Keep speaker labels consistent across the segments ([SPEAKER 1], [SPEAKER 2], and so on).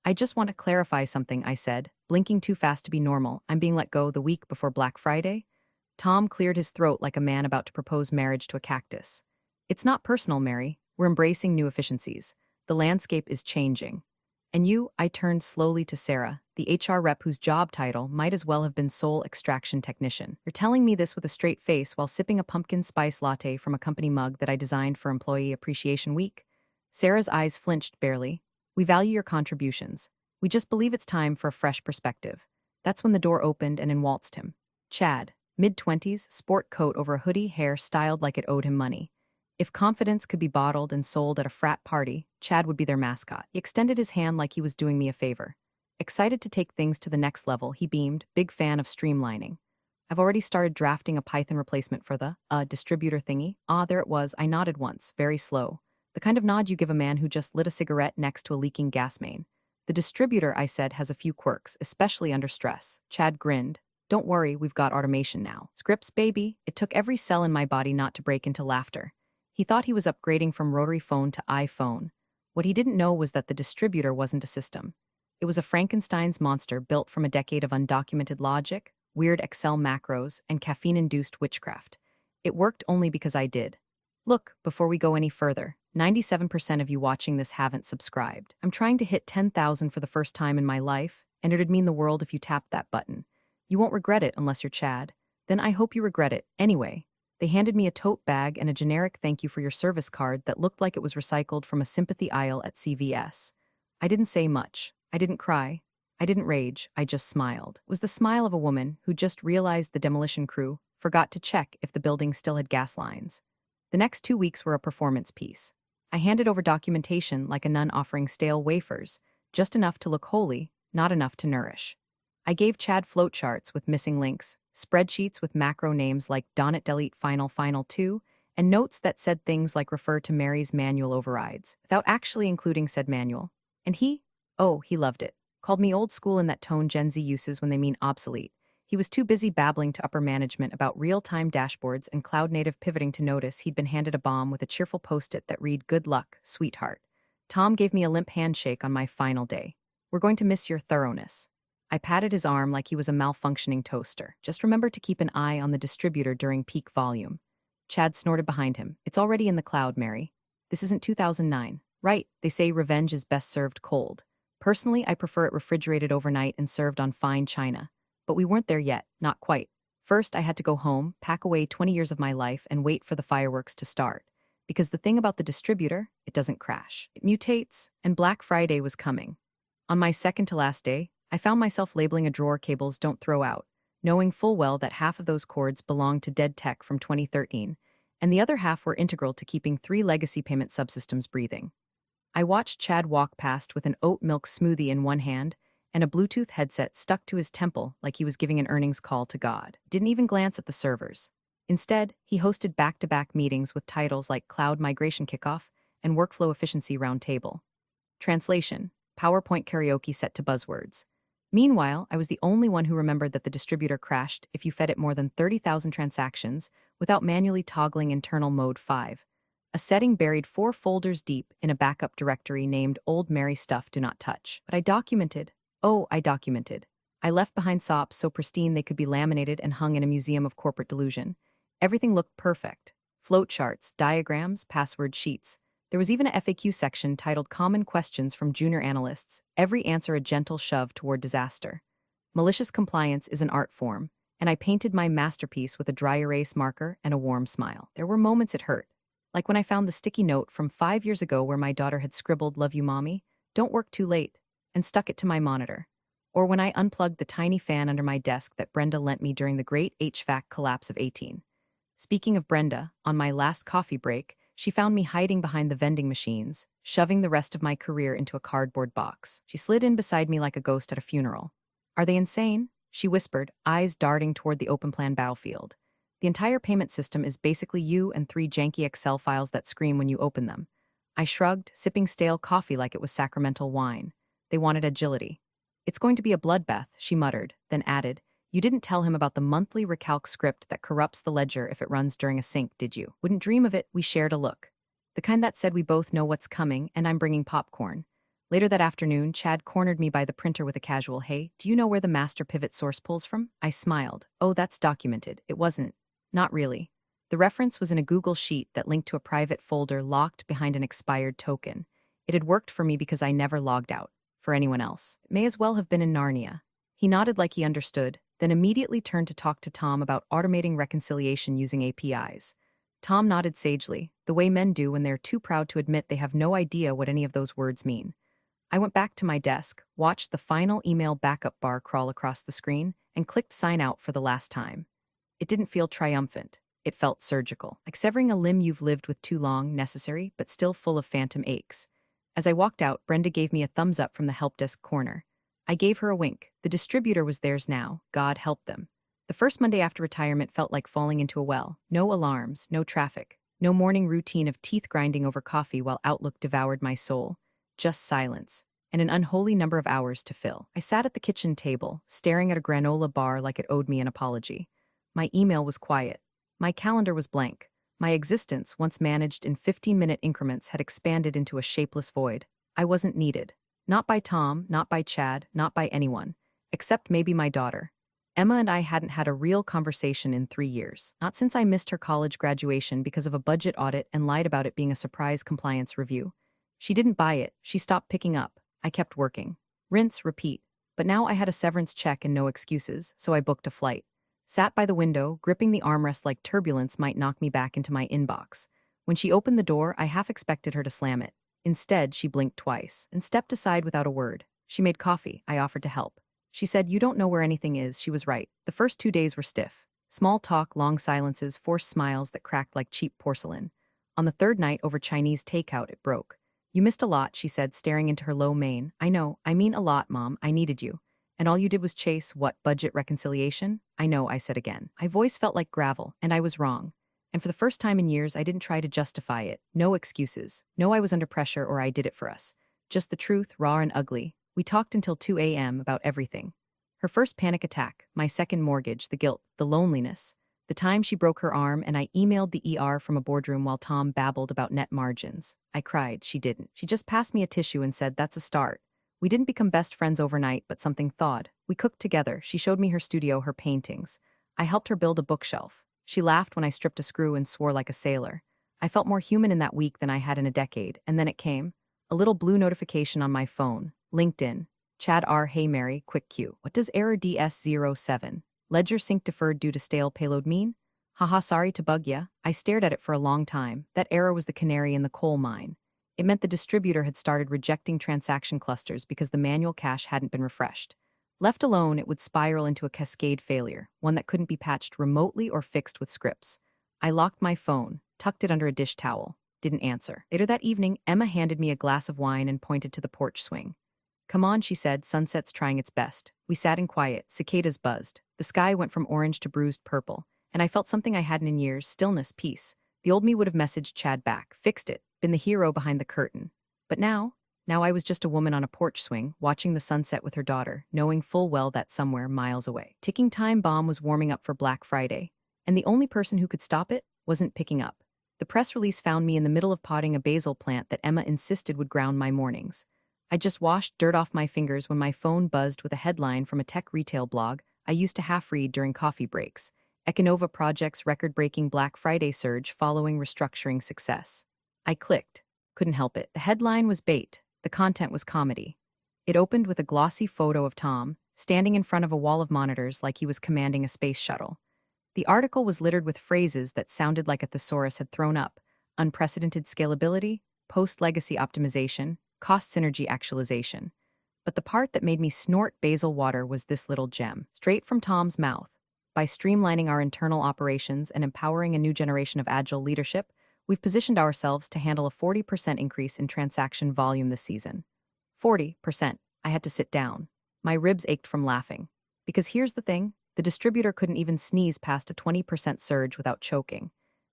[SPEAKER 1] I just want to clarify something, I said, blinking too fast to be normal. I'm being let go the week before Black Friday. Tom cleared his throat like a man about to propose marriage to a cactus. It's not personal, Mary. We're embracing new efficiencies. The landscape is changing. And you, I turned slowly to Sarah, the HR rep whose job title might as well have been sole extraction technician. You're telling me this with a straight face while sipping a pumpkin spice latte from a company mug that I designed for Employee Appreciation Week? Sarah's eyes flinched barely. We value your contributions. We just believe it's time for a fresh perspective. That's when the door opened and in waltzed him. Chad, mid-20s, sport coat over a hoodie, hair styled like it owed him money. If confidence could be bottled and sold at a frat party, Chad would be their mascot. He extended his hand like he was doing me a favor. Excited to take things to the next level, he beamed, big fan of streamlining. I've already started drafting a Python replacement for the, distributor thingy. Ah, there it was. I nodded once, very slow. The kind of nod you give a man who just lit a cigarette next to a leaking gas main. The distributor, I said, has a few quirks, especially under stress. Chad grinned. Don't worry, we've got automation now. Scripts, baby. It took every cell in my body not to break into laughter. He thought he was upgrading from rotary phone to iPhone. What he didn't know was that the distributor wasn't a system. It was a Frankenstein's monster built from a decade of undocumented logic, weird Excel macros, and caffeine-induced witchcraft. It worked only because I did. Look, before we go any further, 97% of you watching this haven't subscribed. I'm trying to hit 10,000 for the first time in my life, and it'd mean the world if you tapped that button. You won't regret it unless you're Chad. Then I hope you regret it. Anyway, they handed me a tote bag and a generic thank you for your service card that looked like it was recycled from a sympathy aisle at CVS. I didn't say much. I didn't cry. I didn't rage. I just smiled. It was the smile of a woman who just realized the demolition crew forgot to check if the building still had gas lines. The next 2 weeks were a performance piece. I handed over documentation like a nun offering stale wafers, just enough to look holy, not enough to nourish. I gave Chad flowcharts with missing links, spreadsheets with macro names like Donut Delete Final 2, and notes that said things like refer to Mary's manual overrides, without actually including said manual. And he loved it. Called me old school in that tone Gen Z uses when they mean obsolete. He was too busy babbling to upper management about real-time dashboards and cloud-native pivoting to notice he'd been handed a bomb with a cheerful post-it that read, "Good luck, sweetheart." Tom gave me a limp handshake on my final day. "We're going to miss your thoroughness." I patted his arm like he was a malfunctioning toaster. "Just remember to keep an eye on the distributor during peak volume." Chad snorted behind him. "It's already in the cloud, Mary. This isn't 2009. Right, they say revenge is best served cold. Personally, I prefer it refrigerated overnight and served on fine china. But we weren't there yet, not quite. First, I had to go home, pack away 20 years of my life, and wait for the fireworks to start. Because the thing about the distributor, it doesn't crash. It mutates, and Black Friday was coming. On my second to last day, I found myself labeling a drawer cables don't throw out, knowing full well that half of those cords belonged to dead tech from 2013, and the other half were integral to keeping 3 legacy payment subsystems breathing. I watched Chad walk past with an oat milk smoothie in one hand and a Bluetooth headset stuck to his temple like he was giving an earnings call to God. Didn't even glance at the servers. Instead, he hosted back-to-back meetings with titles like Cloud Migration Kickoff and Workflow Efficiency Roundtable. Translation: PowerPoint karaoke set to buzzwords. Meanwhile, I was the only one who remembered that the distributor crashed if you fed it more than 30,000 transactions without manually toggling internal mode 5. A setting buried 4 folders deep in a backup directory named Old Mary Stuff Do Not Touch. But I documented. I left behind SOPs so pristine they could be laminated and hung in a museum of corporate delusion. Everything looked perfect. Flowcharts, diagrams, password sheets. There was even a FAQ section titled Common Questions from Junior Analysts, every answer a gentle shove toward disaster. Malicious compliance is an art form, and I painted my masterpiece with a dry erase marker and a warm smile. There were moments it hurt. Like when I found the sticky note from 5 years ago where my daughter had scribbled, "Love you, Mommy, don't work too late," and stuck it to my monitor. Or when I unplugged the tiny fan under my desk that Brenda lent me during the great HVAC collapse of 18. Speaking of Brenda, on my last coffee break, she found me hiding behind the vending machines, shoving the rest of my career into a cardboard box. She slid in beside me like a ghost at a funeral. "Are they insane?" she whispered, eyes darting toward the open plan battlefield. "The entire payment system is basically you and 3 janky Excel files that scream when you open them." I shrugged, sipping stale coffee like it was sacramental wine. They wanted agility. "It's going to be a bloodbath," she muttered, then added, "You didn't tell him about the monthly recalc script that corrupts the ledger if it runs during a sync, did you?" "Wouldn't dream of it." We shared a look. The kind that said we both know what's coming and I'm bringing popcorn. Later that afternoon, Chad cornered me by the printer with a casual, "Hey, do you know where the master pivot source pulls from?" I smiled. "Oh, that's documented." It wasn't. Not really. The reference was in a Google sheet that linked to a private folder locked behind an expired token. It had worked for me because I never logged out. For anyone else, it may as well have been in Narnia. He nodded like he understood, then immediately turned to talk to Tom about automating reconciliation using APIs. Tom nodded sagely, the way men do when they're too proud to admit they have no idea what any of those words mean. I went back to my desk, watched the final email backup bar crawl across the screen, and clicked sign out for the last time. It didn't feel triumphant. It felt surgical, like severing a limb you've lived with too long, necessary, but still full of phantom aches. As I walked out, Brenda gave me a thumbs up from the help desk corner. I gave her a wink. The distributor was theirs now. God help them. The first Monday after retirement felt like falling into a well. No alarms, no traffic, no morning routine of teeth grinding over coffee while Outlook devoured my soul. Just silence, and an unholy number of hours to fill. I sat at the kitchen table, staring at a granola bar like it owed me an apology. My email was quiet. My calendar was blank. My existence, once managed in 15-minute increments, had expanded into a shapeless void. I wasn't needed. Not by Tom, not by Chad, not by anyone. Except maybe my daughter. Emma and I hadn't had a real conversation in 3 years. Not since I missed her college graduation because of a budget audit and lied about it being a surprise compliance review. She didn't buy it. She stopped picking up. I kept working. Rinse, repeat. But now I had a severance check and no excuses, so I booked a flight. Sat by the window, gripping the armrest like turbulence might knock me back into my inbox. When she opened the door, I half expected her to slam it. Instead, she blinked twice and stepped aside without a word. She made coffee. I offered to help. She said, "You don't know where anything is." She was right. The first 2 days were stiff. Small talk, long silences, forced smiles that cracked like cheap porcelain. On the third night, over Chinese takeout, it broke. "You missed a lot," she said, staring into her low mane. "I know. I mean a lot, Mom. I needed you. And all you did was chase, what, budget reconciliation?" "I know," I said again. My voice felt like gravel, and I was wrong. And for the first time in years, I didn't try to justify it. No excuses. No, I was under pressure or I did it for us. Just the truth, raw and ugly. We talked until 2 a.m. about everything. Her first panic attack, my second mortgage, the guilt, the loneliness. The time she broke her arm and I emailed the ER from a boardroom while Tom babbled about net margins. I cried. She didn't. She just passed me a tissue and said, "That's a start." We didn't become best friends overnight, but something thawed. We cooked together. She showed me her studio, her paintings. I helped her build a bookshelf. She laughed when I stripped a screw and swore like a sailor. I felt more human in that week than I had in a decade, and then it came. A little blue notification on my phone. LinkedIn. Chad R. Hey Mary, quick Q. What does error DS07? Ledger sync deferred due to stale payload mean? Haha, sorry to bug ya. I stared at it for a long time. That error was the canary in the coal mine. It meant the distributor had started rejecting transaction clusters because the manual cache hadn't been refreshed. Left alone, it would spiral into a cascade failure, one that couldn't be patched remotely or fixed with scripts. I locked my phone, tucked it under a dish towel. Didn't answer. Later that evening, Emma handed me a glass of wine and pointed to the porch swing. "Come on," she said, "sunset's trying its best." We sat in quiet, cicadas buzzed. The sky went from orange to bruised purple, and I felt something I hadn't in years, stillness, peace. The old me would have messaged Chad back, fixed it, been the hero behind the curtain. But now I was just a woman on a porch swing, watching the sunset with her daughter, knowing full well that somewhere miles away, ticking time bomb was warming up for Black Friday, and the only person who could stop it wasn't picking up. The press release found me in the middle of potting a basil plant that Emma insisted would ground my mornings. I just washed dirt off my fingers when my phone buzzed with a headline from a tech retail blog I used to half-read during coffee breaks. Econova Project's record-breaking Black Friday surge following restructuring success. I clicked. Couldn't help it. The headline was bait. The content was comedy. It opened with a glossy photo of Tom, standing in front of a wall of monitors like he was commanding a space shuttle. The article was littered with phrases that sounded like a thesaurus had thrown up: unprecedented scalability, post-legacy optimization, cost synergy actualization. But the part that made me snort basil water was this little gem, straight from Tom's mouth. By streamlining our internal operations and empowering a new generation of agile leadership, we've positioned ourselves to handle a 40% increase in transaction volume this season. 40%. I had to sit down. My ribs ached from laughing. Because here's the thing, the distributor couldn't even sneeze past a 20% surge without choking.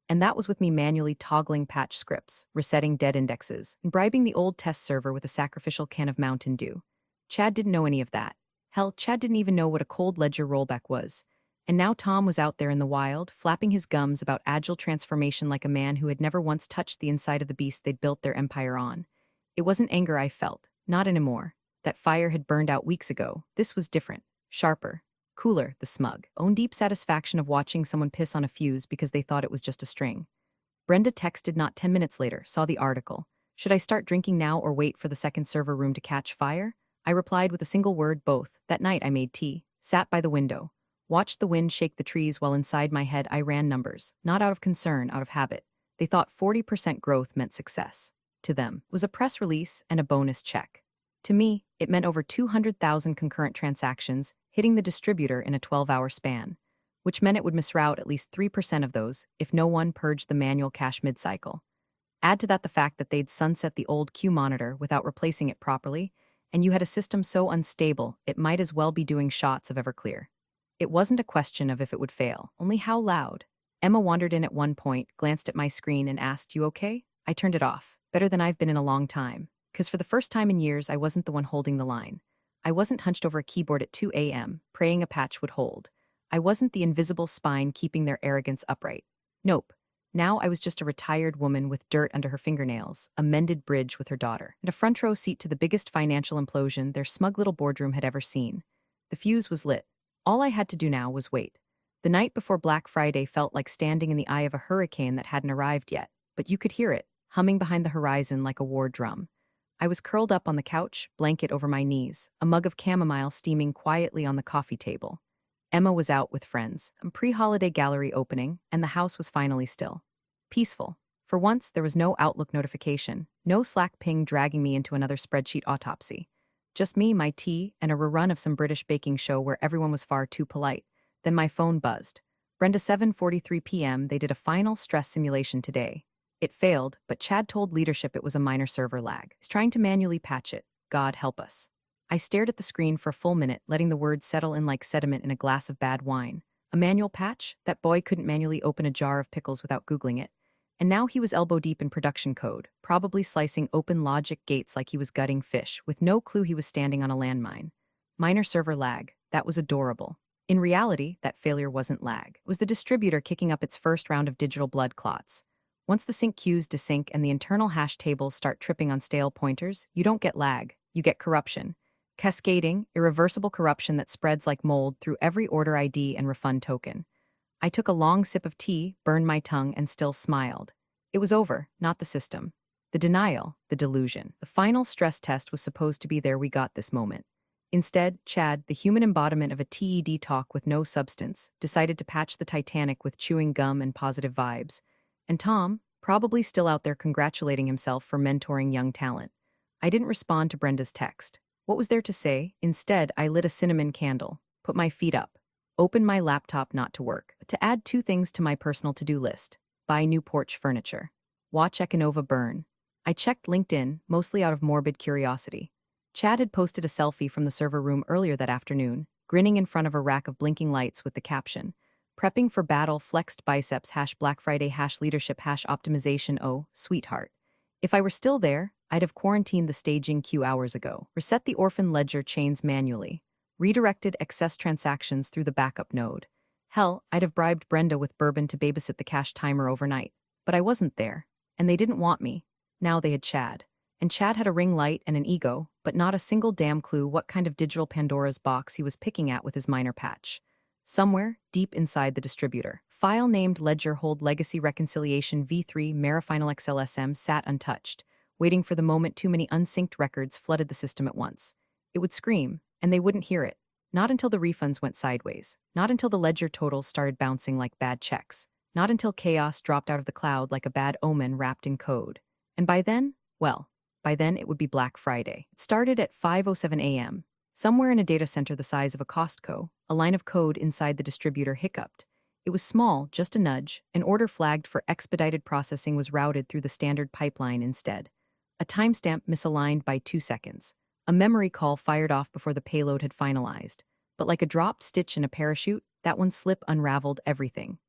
[SPEAKER 1] And that was with me manually toggling patch scripts, resetting dead indexes, and bribing the old test server with a sacrificial can of Mountain Dew. Chad didn't know any of that. Hell, Chad didn't even know what a cold ledger rollback was. And now Tom was out there in the wild, flapping his gums about agile transformation like a man who had never once touched the inside of the beast they'd built their empire on. It wasn't anger I felt. Not anymore. That fire had burned out weeks ago. This was different. Sharper. Cooler, the smug. Own deep satisfaction of watching someone piss on a fuse because they thought it was just a string. Brenda texted not 10 minutes later, saw the article. Should I start drinking now or wait for the second server room to catch fire? I replied with a single word, both. That night I made tea, sat by the window, watched the wind shake the trees while inside my head I ran numbers, not out of concern, out of habit. They thought 40% growth meant success. To them, was a press release and a bonus check. To me, it meant over 200,000 concurrent transactions hitting the distributor in a 12-hour span, which meant it would misroute at least 3% of those if no one purged the manual cache mid-cycle. Add to that the fact that they'd sunset the old Q monitor without replacing it properly, and you had a system so unstable it might as well be doing shots of Everclear. It wasn't a question of if it would fail, only how loud. Emma wandered in at one point, glanced at my screen and asked, "You okay?" I turned it off, better than I've been in a long time, because for the first time in years I wasn't the one holding the line. I wasn't hunched over a keyboard at 2 a.m., praying a patch would hold. I wasn't the invisible spine keeping their arrogance upright. Nope. Now I was just a retired woman with dirt under her fingernails, a mended bridge with her daughter, and a front row seat to the biggest financial implosion their smug little boardroom had ever seen. The fuse was lit. All I had to do now was wait. The night before Black Friday felt like standing in the eye of a hurricane that hadn't arrived yet, but you could hear it, humming behind the horizon like a war drum. I was curled up on the couch, blanket over my knees, a mug of chamomile steaming quietly on the coffee table. Emma was out with friends, a pre-holiday gallery opening, and the house was finally still. Peaceful. For once, there was no Outlook notification, no Slack ping dragging me into another spreadsheet autopsy. Just me, my tea, and a rerun of some British baking show where everyone was far too polite. Then my phone buzzed. Brenda, 7:43 p.m., they did a final stress simulation today. It failed, but Chad told leadership it was a minor server lag. He's trying to manually patch it. God help us. I stared at the screen for a full minute, letting the words settle in like sediment in a glass of bad wine. A manual patch? That boy couldn't manually open a jar of pickles without Googling it. And now he was elbow deep in production code, probably slicing open logic gates like he was gutting fish, with no clue he was standing on a landmine. Minor server lag. That was adorable. In reality, that failure wasn't lag. It was the distributor kicking up its first round of digital blood clots. Once the sync queues desync and the internal hash tables start tripping on stale pointers, you don't get lag, you get corruption. Cascading, irreversible corruption that spreads like mold through every order ID and refund token. I took a long sip of tea, burned my tongue, and still smiled. It was over, not the system. The denial, the delusion. The final stress test was supposed to be there. We got this moment. Instead, Chad, the human embodiment of a TED talk with no substance, decided to patch the Titanic with chewing gum and positive vibes. And Tom, probably still out there congratulating himself for mentoring young talent. I didn't respond to Brenda's text. What was there to say? Instead, I lit a cinnamon candle, put my feet up, opened my laptop not to work, but to add 2 things to my personal to-do list. Buy new porch furniture. Watch Econova burn. I checked LinkedIn, mostly out of morbid curiosity. Chad had posted a selfie from the server room earlier that afternoon, grinning in front of a rack of blinking lights with the caption, "Prepping for battle, flexed biceps, #Black Friday, #leadership, #optimization, oh, sweetheart." If I were still there, I'd have quarantined the staging queue hours ago, reset the orphan ledger chains manually, redirected excess transactions through the backup node. Hell, I'd have bribed Brenda with bourbon to babysit the cash timer overnight. But I wasn't there, and they didn't want me. Now they had Chad. And Chad had a ring light and an ego, but not a single damn clue what kind of digital Pandora's box he was picking at with his minor patch. Somewhere, deep inside the distributor, file named Ledger Hold Legacy Reconciliation V3 Marafinal XLSM sat untouched, waiting for the moment too many unsynced records flooded the system at once. It would scream, and they wouldn't hear it. Not until the refunds went sideways. Not until the ledger totals started bouncing like bad checks. Not until chaos dropped out of the cloud like a bad omen wrapped in code. And by then, well, by then it would be Black Friday. It started at 5:07 a.m. Somewhere in a data center the size of a Costco, a line of code inside the distributor hiccuped. It was small, just a nudge. An order flagged for expedited processing was routed through the standard pipeline instead. A timestamp misaligned by 2 seconds. A memory call fired off before the payload had finalized. But like a dropped stitch in a parachute, that one slip unraveled everything.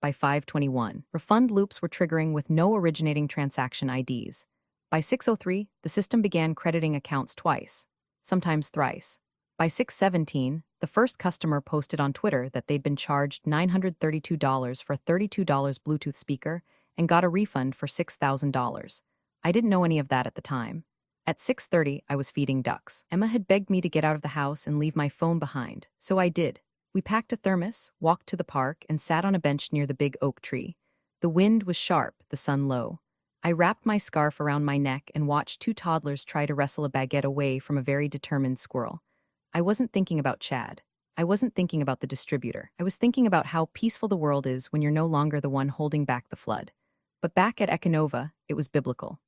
[SPEAKER 1] By 5:21, refund loops were triggering with no originating transaction IDs. By 6:03, the system began crediting accounts twice, sometimes thrice. By 6:17, the first customer posted on Twitter that they'd been charged $932 for a $32 Bluetooth speaker and got a refund for $6,000. I didn't know any of that at the time. At 6:30, I was feeding ducks. Emma had begged me to get out of the house and leave my phone behind, so I did. We packed a thermos, walked to the park, and sat on a bench near the big oak tree. The wind was sharp, the sun low. I wrapped my scarf around my neck and watched two toddlers try to wrestle a baguette away from a very determined squirrel. I wasn't thinking about Chad. I wasn't thinking about the distributor. I was thinking about how peaceful the world is when you're no longer the one holding back the flood. But back at Econova, it was biblical.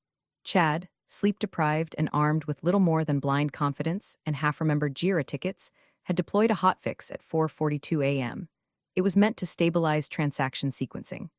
[SPEAKER 1] Chad, sleep-deprived and armed with little more than blind confidence and half-remembered JIRA tickets, had deployed a hotfix at 4:42 a.m. It was meant to stabilize transaction sequencing.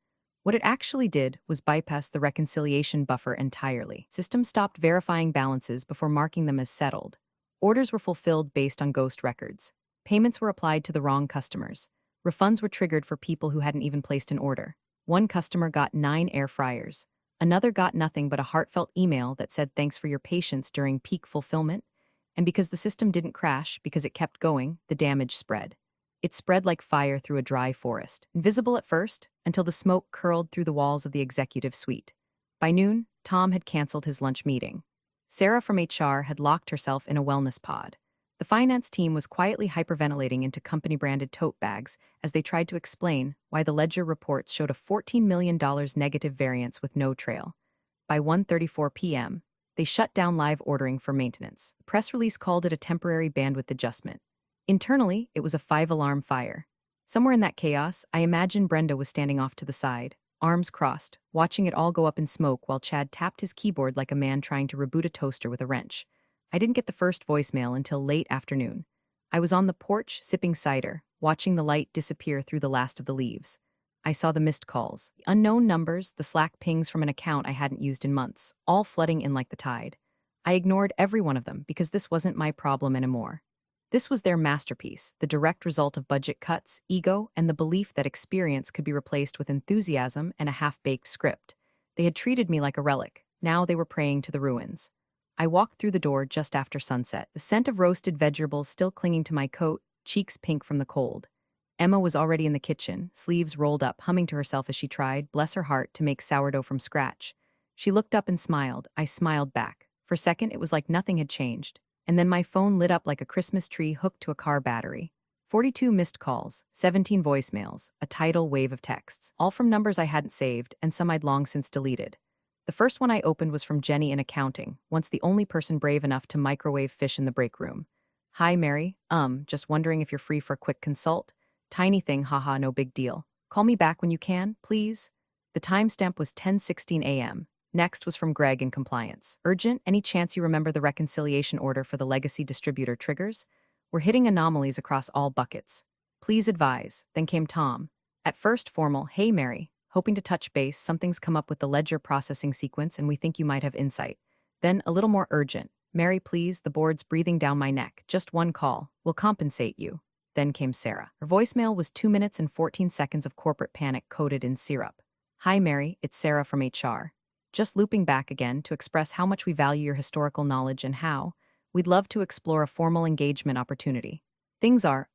[SPEAKER 1] What it actually did was bypass the reconciliation buffer entirely. System stopped verifying balances before marking them as settled. Orders were fulfilled based on ghost records. Payments were applied to the wrong customers. Refunds were triggered for people who hadn't even placed an order. One customer got 9 air fryers. Another got nothing but a heartfelt email that said thanks for your patience during peak fulfillment. And because the system didn't crash, because it kept going, the damage spread. It spread like fire through a dry forest, invisible at first, until the smoke curled through the walls of the executive suite. By noon, Tom had canceled his lunch meeting. Sarah from HR had locked herself in a wellness pod. The finance team was quietly hyperventilating into company-branded tote bags as they tried to explain why the ledger reports showed a $14 million negative variance with no trail. By 1:34 p.m., they shut down live ordering for maintenance. The press release called it a temporary bandwidth adjustment. Internally, it was a 5-alarm fire. Somewhere in that chaos, I imagine Brenda was standing off to the side, arms crossed, watching it all go up in smoke while Chad tapped his keyboard like a man trying to reboot a toaster with a wrench. I didn't get the first voicemail until late afternoon. I was on the porch, sipping cider, watching the light disappear through the last of the leaves. I saw the missed calls, the unknown numbers, the Slack pings from an account I hadn't used in months, all flooding in like the tide. I ignored every one of them because this wasn't my problem anymore. This was their masterpiece, the direct result of budget cuts, ego, and the belief that experience could be replaced with enthusiasm and a half-baked script. They had treated me like a relic. Now they were praying to the ruins. I walked through the door just after sunset, the scent of roasted vegetables still clinging to my coat, cheeks pink from the cold. Emma was already in the kitchen, sleeves rolled up, humming to herself as she tried, bless her heart, to make sourdough from scratch. She looked up and smiled. I smiled back. For a second, it was like nothing had changed. And then my phone lit up like a Christmas tree hooked to a car battery. 42 missed calls, 17 voicemails, a tidal wave of texts, all from numbers I hadn't saved and some I'd long since deleted. The first one I opened was from Jenny in accounting, once the only person brave enough to microwave fish in the break room. Hi, Mary. Just wondering if you're free for a quick consult? Tiny thing, haha, no big deal. Call me back when you can, please. The timestamp was 10:16 a.m. Next was from Greg in compliance. Urgent, any chance you remember the reconciliation order for the legacy distributor triggers? We're hitting anomalies across all buckets. Please advise. Then came Tom. At first formal, hey Mary, hoping to touch base, something's come up with the ledger processing sequence and we think you might have insight. Then a little more urgent. Mary, please, the board's breathing down my neck. Just one call. We'll compensate you. Then came Sarah. Her voicemail was 2 minutes and 14 seconds of corporate panic coated in syrup. Hi Mary, it's Sarah from HR. Just looping back again to express how much we value your historical knowledge and how we'd love to explore a formal engagement opportunity. Things are,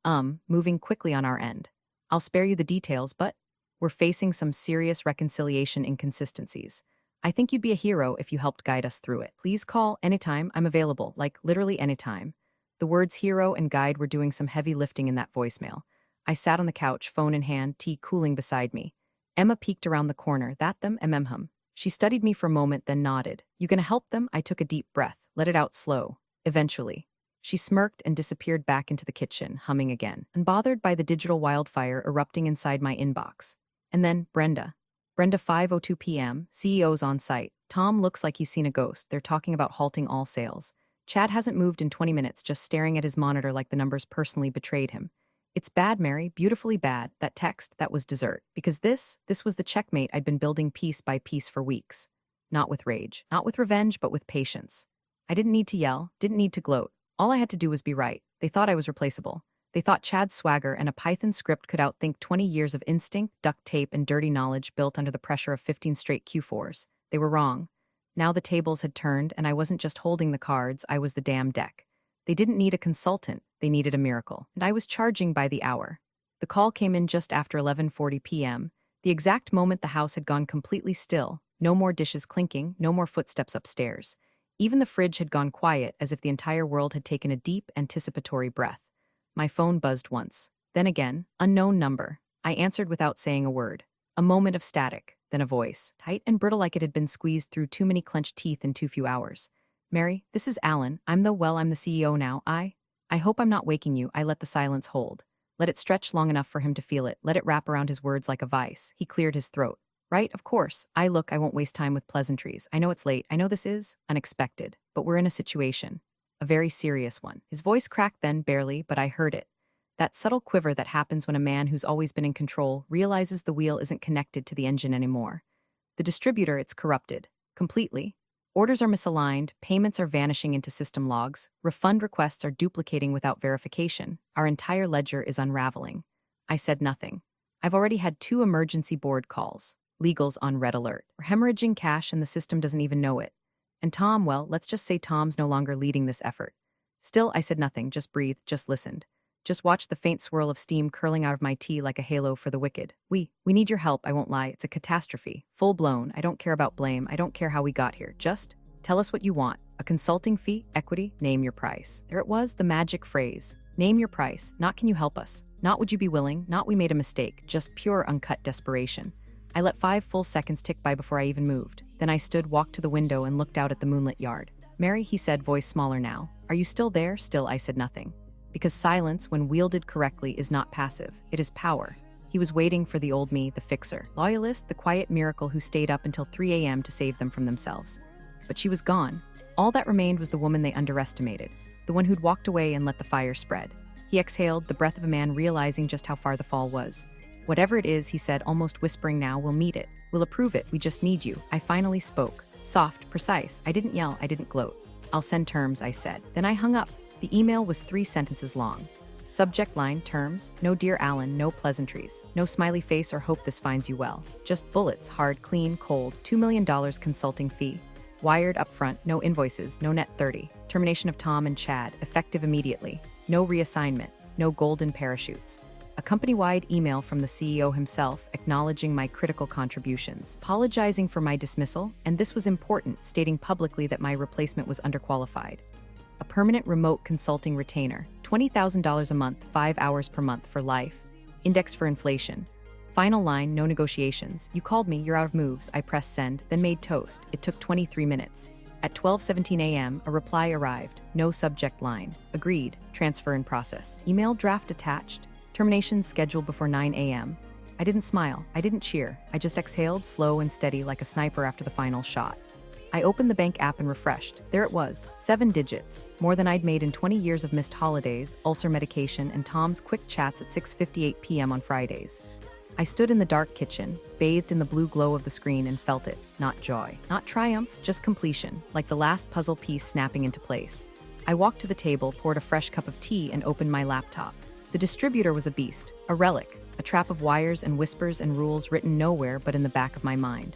[SPEAKER 1] moving quickly on our end. I'll spare you the details, but we're facing some serious reconciliation inconsistencies. I think you'd be a hero if you helped guide us through it. Please call anytime, I'm available, like literally anytime. The words hero and guide were doing some heavy lifting in that voicemail. I sat on the couch, phone in hand, tea cooling beside me. Emma peeked around the corner, that them, hum. She studied me for a moment, then nodded. You gonna help them? I took a deep breath, let it out slow. Eventually. She smirked and disappeared back into the kitchen, humming again, unbothered by the digital wildfire erupting inside my inbox. And then, Brenda. Brenda, 5:02 p.m., CEO's on site. Tom looks like he's seen a ghost. They're talking about halting all sales. Chad hasn't moved in 20 minutes, just staring at his monitor like the numbers personally betrayed him. It's bad, Mary, beautifully bad. That text, that was dessert. Because this was the checkmate I'd been building piece by piece for weeks. Not with rage, not with revenge, but with patience. I didn't need to yell, didn't need to gloat. All I had to do was be right. They thought I was replaceable. They thought Chad's swagger and a Python script could outthink 20 years of instinct, duct tape, and dirty knowledge built under the pressure of 15 straight Q4s. They were wrong. Now the tables had turned, and I wasn't just holding the cards, I was the damn deck. They didn't need a consultant, they needed a miracle, and I was charging by the hour. The call came in just after 11:40 p.m., the exact moment the house had gone completely still, no more dishes clinking, no more footsteps upstairs. Even the fridge had gone quiet, as if the entire world had taken a deep, anticipatory breath. My phone buzzed once. Then again, unknown number. I answered without saying a word. A moment of static, then a voice, tight and brittle like it had been squeezed through too many clenched teeth in too few hours. Mary, this is Alan. I'm the CEO now. I hope I'm not waking you. I let the silence hold. Let it stretch long enough for him to feel it. Let it wrap around his words like a vice. He cleared his throat. Right, of course. I won't waste time with pleasantries. I know it's late. I know this is unexpected, but we're in a situation. A very serious one. His voice cracked then, barely, but I heard it. That subtle quiver that happens when a man who's always been in control realizes the wheel isn't connected to the engine anymore. The distributor, it's corrupted. Completely. Orders are misaligned, payments are vanishing into system logs, refund requests are duplicating without verification. Our entire ledger is unraveling. I said nothing. I've already had 2 emergency board calls. Legal's on red alert. We're hemorrhaging cash and the system doesn't even know it. And Tom, well, let's just say Tom's no longer leading this effort. Still, I said nothing, just breathed, just listened. Just watched the faint swirl of steam curling out of my tea like a halo for the wicked. We need your help, I won't lie. It's a catastrophe. Full blown. I don't care about blame. I don't care how we got here. Just tell us what you want. A consulting fee, equity, name your price. There it was, the magic phrase. Name your price. Not can you help us. Not would you be willing. Not we made a mistake. Just pure uncut desperation. I let 5 full seconds tick by before I even moved. Then I stood, walked to the window, and looked out at the moonlit yard. Mary, he said, voice smaller now. Are you still there? Still, I said nothing. Because silence, when wielded correctly, is not passive. It is power. He was waiting for the old me, the fixer. Loyalist, the quiet miracle who stayed up until 3 a.m. to save them from themselves. But she was gone. All that remained was the woman they underestimated. The one who'd walked away and let the fire spread. He exhaled, the breath of a man realizing just how far the fall was. Whatever it is, he said, almost whispering now, we'll meet it. We'll approve it. We just need you. I finally spoke. Soft, precise. I didn't yell. I didn't gloat. I'll send terms, I said. Then I hung up. The email was 3 sentences long. Subject line, terms. No dear Alan, no pleasantries. No smiley face or hope this finds you well. Just bullets, hard, clean, cold. $2 million consulting fee. Wired upfront, no invoices, no net 30. Termination of Tom and Chad, effective immediately. No reassignment, no golden parachutes. A company-wide email from the CEO himself acknowledging my critical contributions, apologizing for my dismissal, and this was important, stating publicly that my replacement was underqualified. A permanent remote consulting retainer, $20,000 a month, 5 hours per month for life. Index for inflation. Final line, no negotiations. You called me, you're out of moves. I pressed send, then made toast. It took 23 minutes. At 12:17 a.m., a reply arrived. No subject line. Agreed. Transfer in process. Email draft attached. Termination scheduled before 9 a.m. I didn't smile. I didn't cheer. I just exhaled, slow and steady like a sniper after the final shot. I opened the bank app and refreshed. There it was, 7 digits, more than I'd made in 20 years of missed holidays, ulcer medication, and Tom's quick chats at 6:58 p.m. on Fridays. I stood in the dark kitchen, bathed in the blue glow of the screen, and felt it. Not joy, not triumph, just completion, like the last puzzle piece snapping into place. I walked to the table, poured a fresh cup of tea, and opened my laptop. The distributor was a beast, a relic, a trap of wires and whispers and rules written nowhere but in the back of my mind.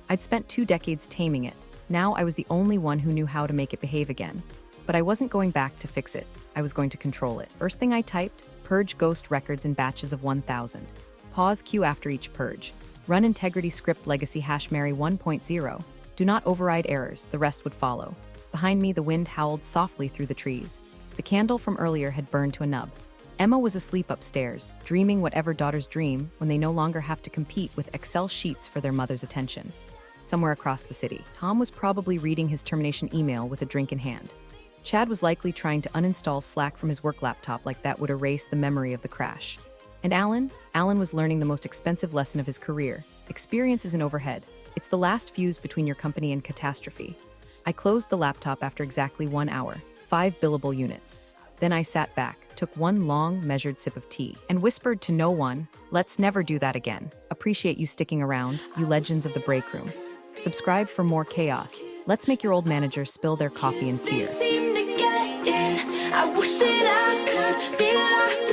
[SPEAKER 1] I'd spent 2 decades taming it. Now I was the only one who knew how to make it behave again. But I wasn't going back to fix it. I was going to control it. First thing I typed, purge ghost records in batches of 1,000. Pause queue after each purge. Run integrity script legacy #Mary 1.0. Do not override errors, the rest would follow. Behind me, the wind howled softly through the trees. The candle from earlier had burned to a nub. Emma was asleep upstairs, dreaming whatever daughters dream when they no longer have to compete with Excel sheets for their mother's attention. Somewhere across the city, Tom was probably reading his termination email with a drink in hand. Chad was likely trying to uninstall Slack from his work laptop like that would erase the memory of the crash. And Alan was learning the most expensive lesson of his career. Experience isn't overhead. It's the last fuse between your company and catastrophe. I closed the laptop after exactly 1 hour, 5 billable units. Then I sat back, took one long, measured sip of tea, and whispered to no one, let's never do that again. Appreciate you sticking around, you legends of the break room. Subscribe for more chaos. Let's make your old manager spill their coffee in fear.
[SPEAKER 2] I wish that I could be locked